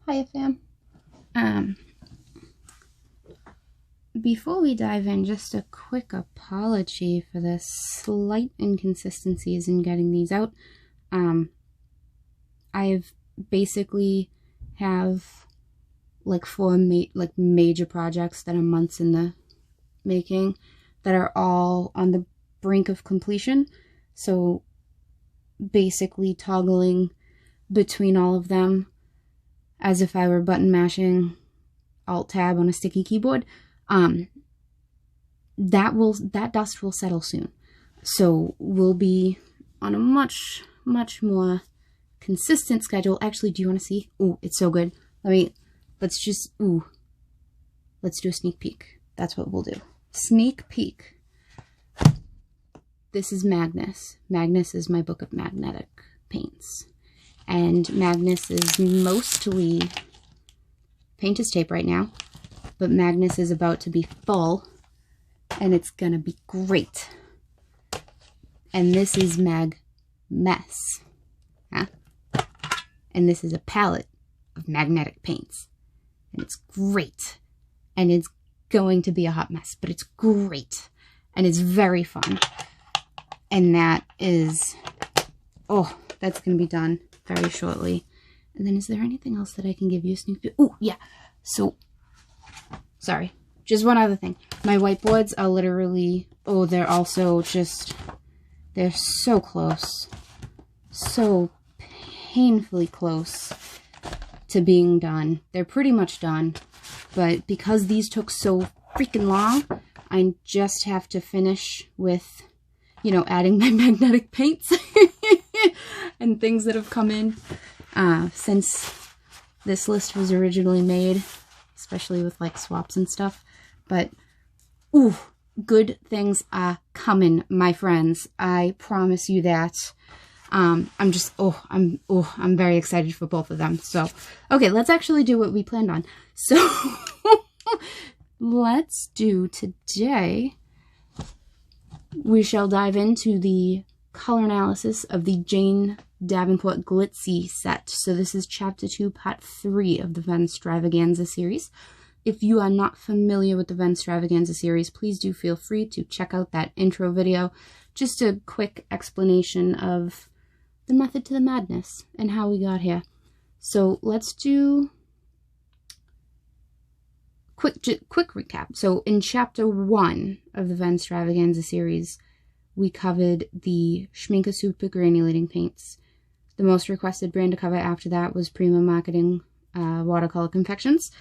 Hiya fam. Before we dive in, just a quick apology for the slight inconsistencies in getting these out. I've basically have like four major projects that are months in the making that are all on the brink of completion. So basically toggling between all of them as if I were button mashing Alt-Tab on a sticky keyboard. That dust will settle soon. So we'll be on a much more consistent schedule. Actually, do you want to see? Ooh, it's so good. Let's do a sneak peek. That's what we'll do. Sneak peek. This is Magnus. Magnus is my book of magnetic paints. And Magnus is mostly paint as tape right now, but Magnus is about to be full, and it's gonna be great. And this is Mess, huh? And this is a palette of magnetic paints, and it's great. And it's going to be a hot mess, but it's great, and it's very fun. And that is, oh, that's gonna be done very shortly. And then is there anything else that I can give you a sneak peek? Oh, yeah. So, sorry. Just one other thing. My whiteboards are literally, oh, they're also just, they're so close. So painfully close to being done. They're pretty much done. But because these took so freaking long, I just have to finish with, you know, adding my magnetic paints and things that have come in since this list was originally made, especially with like swaps and stuff. But ooh, good things are coming, my friends. I promise you that. I'm very excited for both of them. So, okay, let's actually do what we planned on. So, let's do today. We shall dive into the color analysis of the Jane Davenport Glitz-Sea set. So this is Chapter 2, Part 3 of the Vennstravaganza series. If you are not familiar with the Vennstravaganza series, please do feel free to check out that intro video. Just a quick explanation of the method to the madness and how we got here. So let's do quick recap. So in Chapter 1 of the Vennstravaganza series, we covered the Schmincke Super Granulating paints. The most requested brand to cover after that was Prima Marketing watercolor confections.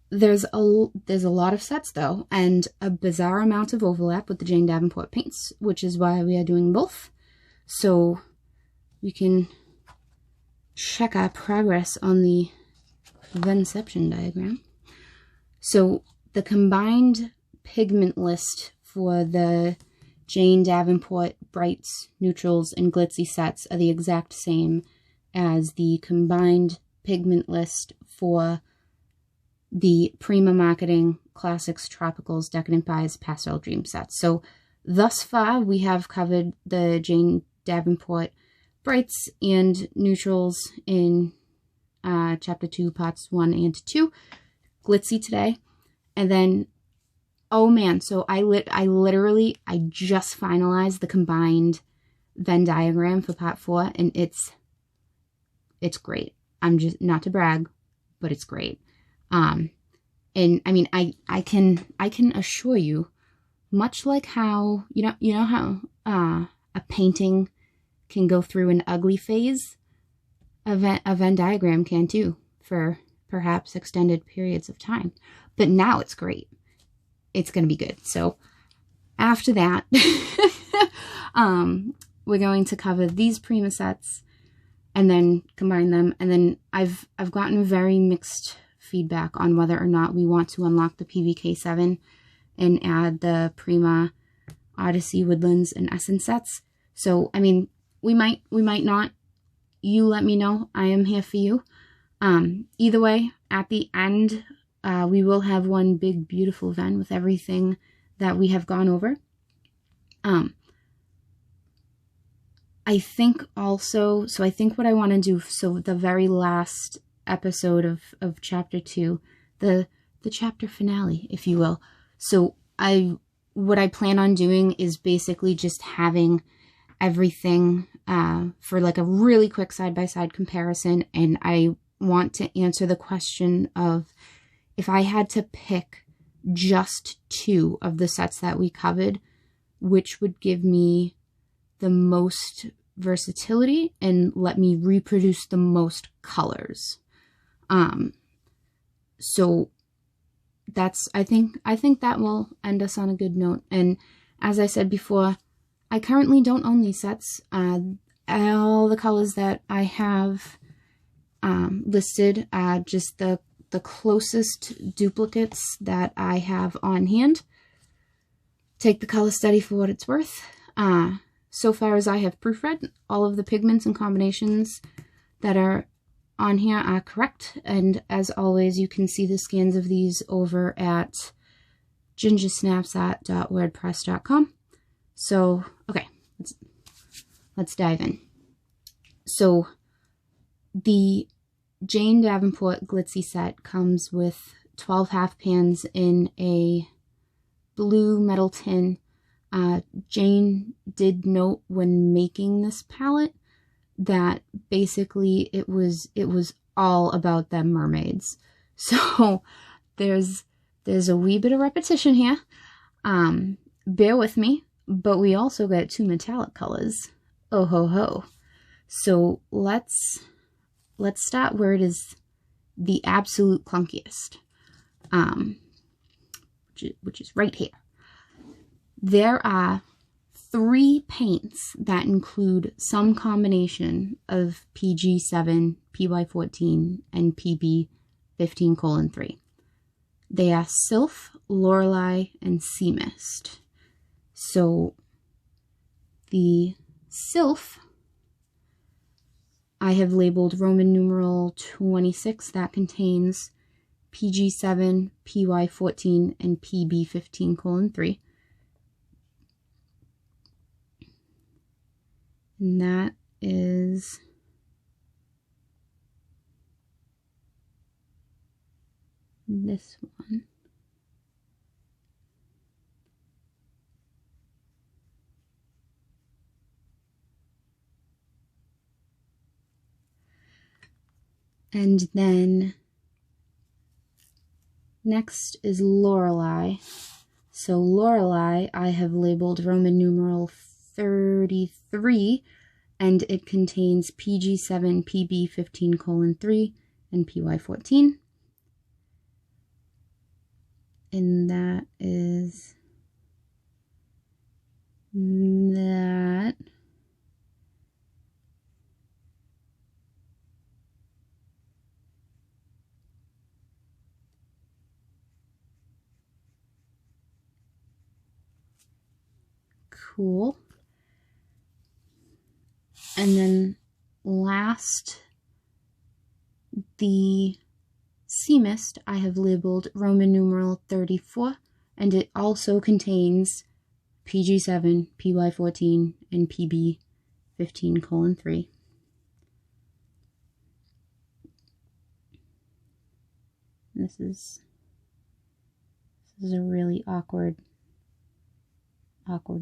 There's a lot of sets though, and a bizarre amount of overlap with the Jane Davenport paints, which is why we are doing both. So we can check our progress on the Vennception diagram. So the combined pigment list for the Jane Davenport Brights, Neutrals, and Glitz-Sea sets are the exact same as the combined pigment list for the Prima Marketing Classics, Tropicals, Decadent Buys, Pastel Dream sets. So thus far, we have covered the Jane Davenport Brights and Neutrals in Chapter 2, Parts 1 and 2. Glitz-Sea today. And then, oh man, so I just finalized the combined Venn diagram for Part 4, and it's great. I'm just, not to brag, but it's great. And I mean, I can assure you, much like how, you know how a painting can go through an ugly phase, a Venn diagram can too, for perhaps extended periods of time. But now it's great. It's going to be good. So after that, we're going to cover these Prima sets and then combine them. And then I've gotten very mixed feedback on whether or not we want to unlock the PVK7 and add the Prima Odyssey, Woodlands, and Essence sets. So, I mean, we might not. You let me know. I am here for you. Either way, at the end, we will have one big, beautiful Venn with everything that we have gone over. I think also, so I think what I want to do, so the very last episode of chapter 2, the chapter finale, if you will. So what I plan on doing is basically just having everything for like a really quick side-by-side comparison, and I want to answer the question of if I had to pick just 2 of the sets that we covered, which would give me the most versatility and let me reproduce the most colors. So that's, I think that will end us on a good note. And as I said before, I currently don't own these sets. All the colors that I have listed are just the closest duplicates that I have on hand. Take the color study for what it's worth. So far as I have proofread, all of the pigments and combinations that are on here are correct. And as always, you can see the scans of these over at gingersnapsat.wordpress.com. So, okay, let's dive in. So, the Jane Davenport Glitz-Sea set comes with 12 half pans in a blue metal tin. Jane did note when making this palette that basically it was all about them mermaids. So there's a wee bit of repetition here. Bear with me, but we also got 2 metallic colors. Oh ho ho. So let's start where it is the absolute clunkiest, which is right here. There are 3 paints that include some combination of PG7, PY14, and PB15:3. They are Sylph, Lorelei, and Sea Mist. So the Sylph I have labeled Roman numeral 26. That contains PG7, PY14, and PB15:3. And that is this one. And then next is Lorelei. So Lorelei I have labeled Roman numeral 33, and it contains PG7, PB15:3, and PY14. And that is that. Cool. And then last, the Sea Mist I have labeled Roman numeral 34, and it also contains PG7, PY14, and PB15:3. This is a really awkward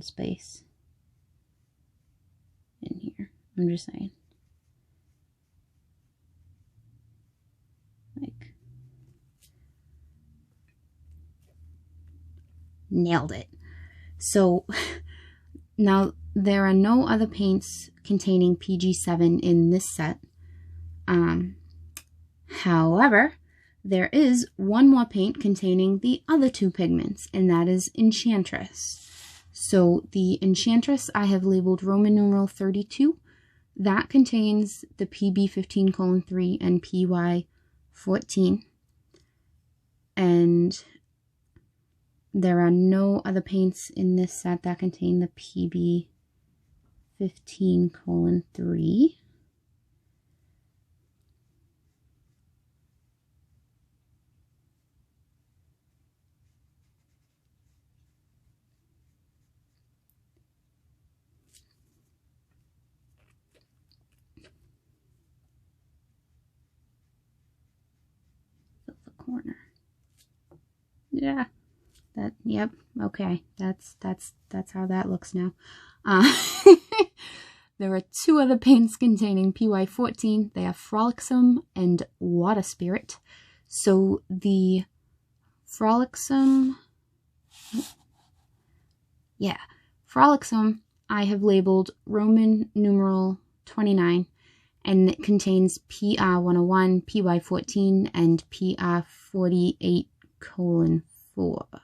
space in here. I'm just saying. Like, nailed it. So now there are no other paints containing PG7 in this set. However, there is one more paint containing the other 2 pigments, and that is Enchantress. So the Enchantress I have labeled Roman numeral 32. That contains the PB15:3 and PY14. And there are no other paints in this set that contain the PB15:3. corner. Yeah, yep, okay, that's how that looks now. There are 2 other paints containing PY14. They are Frolicsome and Water Spirit. So the Frolicsome, Frolicsome I have labeled Roman numeral 29, and it contains PR101, PY14, and PR48:4.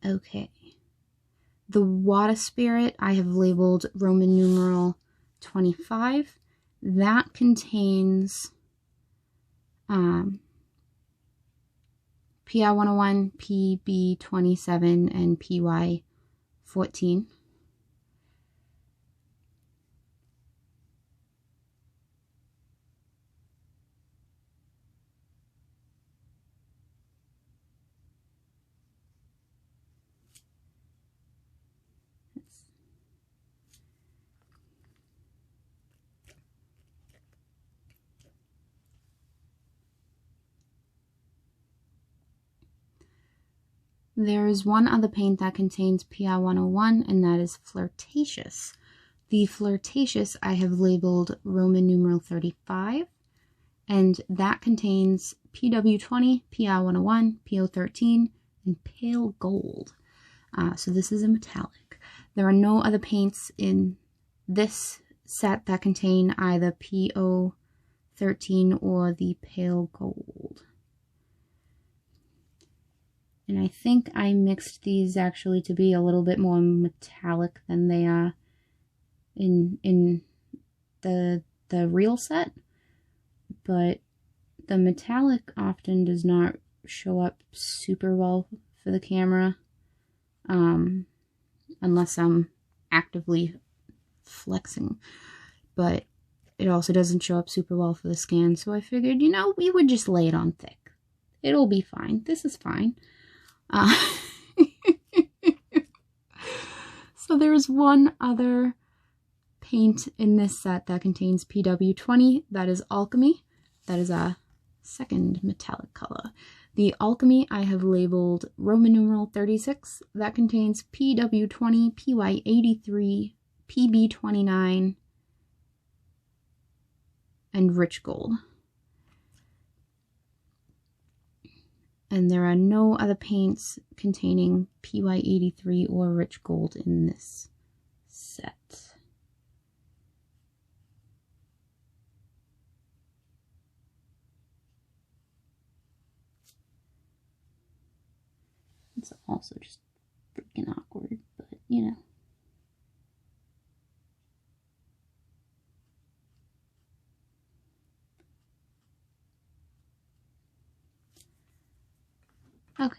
Okay. The Water Spirit I have labeled Roman numeral 25. That contains PR101, PB27, and PY14. There is one other paint that contains PR101, and that is Flirtatious. The Flirtatious I have labeled Roman numeral 35, and that contains PW20, PR101, PO13, and Pale Gold. So this is a metallic. There are no other paints in this set that contain either PO13 or the Pale Gold. And I think I mixed these actually to be a little bit more metallic than they are in the real set. But the metallic often does not show up super well for the camera, unless I'm actively flexing. But it also doesn't show up super well for the scan, so I figured, you know, we would just lay it on thick. It'll be fine. This is fine. So there's one other paint in this set that contains PW20. That is Alchemy. That is a second metallic color. The Alchemy I have labeled Roman numeral 36. That contains PW20, PY83, PB29, and Rich Gold. And there are no other paints containing PY83 or Rich Gold in this set. It's also just freaking awkward, but you know. Okay.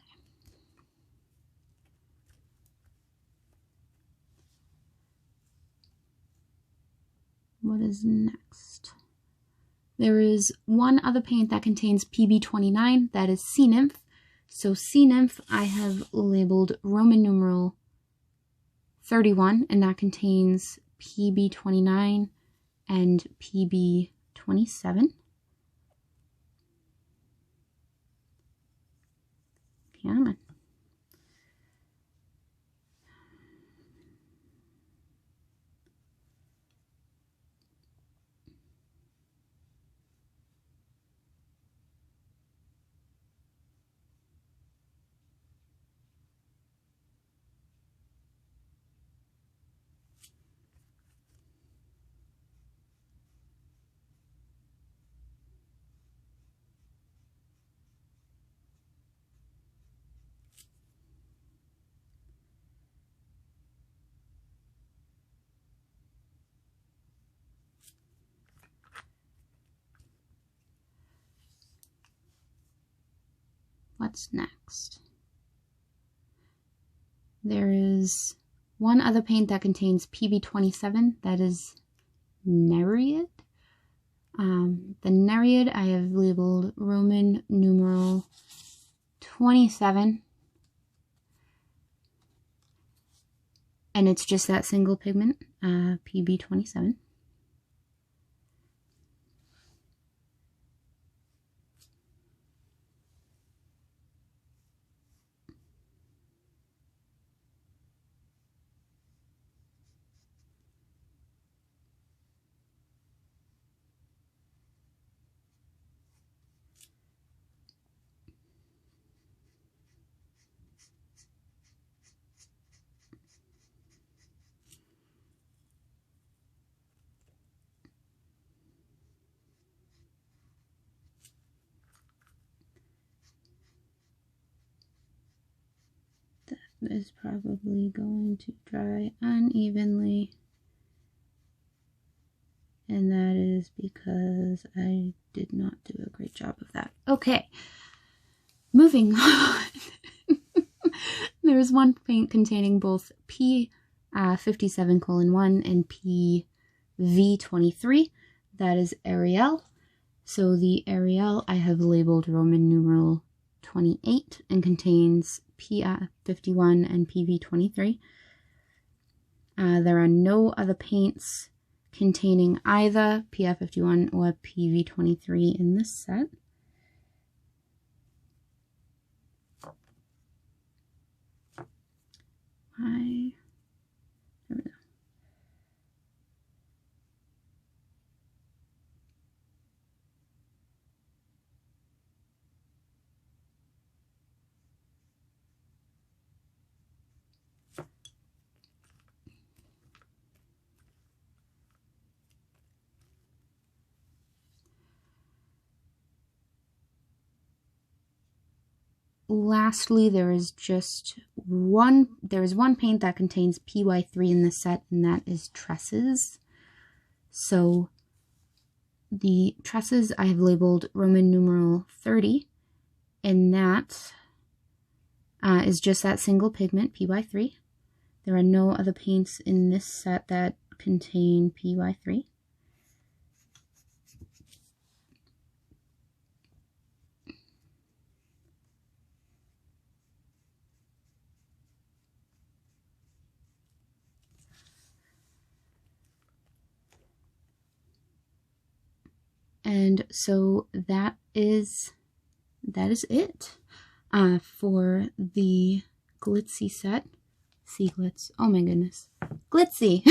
What is next? There is one other paint that contains PB29, that is Sea Nymph. So Sea Nymph I have labeled Roman numeral 31, and that contains PB29 and PB27. Come on. What's next? There is one other paint that contains PB27, that is Nereid. The Nereid I have labeled Roman numeral 27. And it's just that single pigment, PB27. Is probably going to dry unevenly, and that is because I did not do a great job of that. Okay, moving on. There is one paint containing both P57:1 and PV23. That is Ariel. So the Ariel I have labeled Roman numeral 28 and contains P51 and PV23. There are no other paints containing either PF51 or PV23 in this set. There we go. Lastly, there is one paint that contains PY3 in this set, and that is Tresses. So the Tresses I have labeled Roman numeral 30, and that is just that single pigment, PY3. There are no other paints in this set that contain PY3. And so that is it for the Glitz-Sea set. Sea Glitz. Oh my goodness. Glitz-Sea.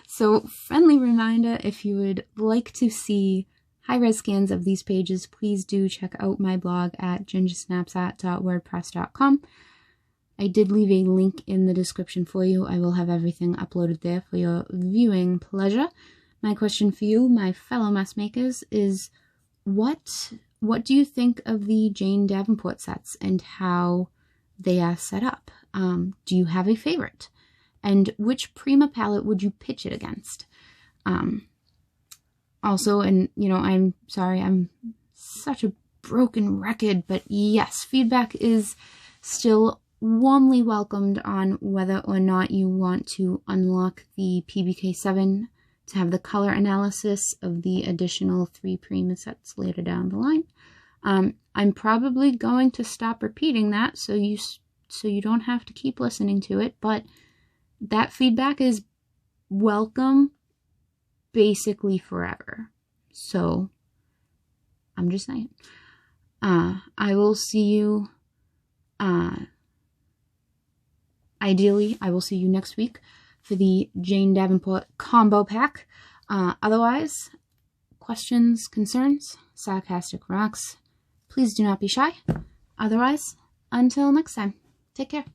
So friendly reminder, if you would like to see high-res scans of these pages, please do check out my blog at gingersnapsat.wordpress.com. I did leave a link in the description for you. I will have everything uploaded there for your viewing pleasure. My question for you, my fellow mess makers, is what do you think of the Jane Davenport sets and how they are set up? Do you have a favorite? And which Prima palette would you pitch it against? Also, and you know, I'm sorry, I'm such a broken record, but yes, feedback is still warmly welcomed on whether or not you want to unlock the PBK7 to have the color analysis of the additional 3 Prima sets later down the line. I'm probably going to stop repeating that so you don't have to keep listening to it, but that feedback is welcome basically forever. So I'm just saying. I will see you, ideally, I will see you next week for the Jane Davenport combo pack. Otherwise, questions, concerns, sarcastic remarks, please do not be shy. Otherwise, until next time, take care.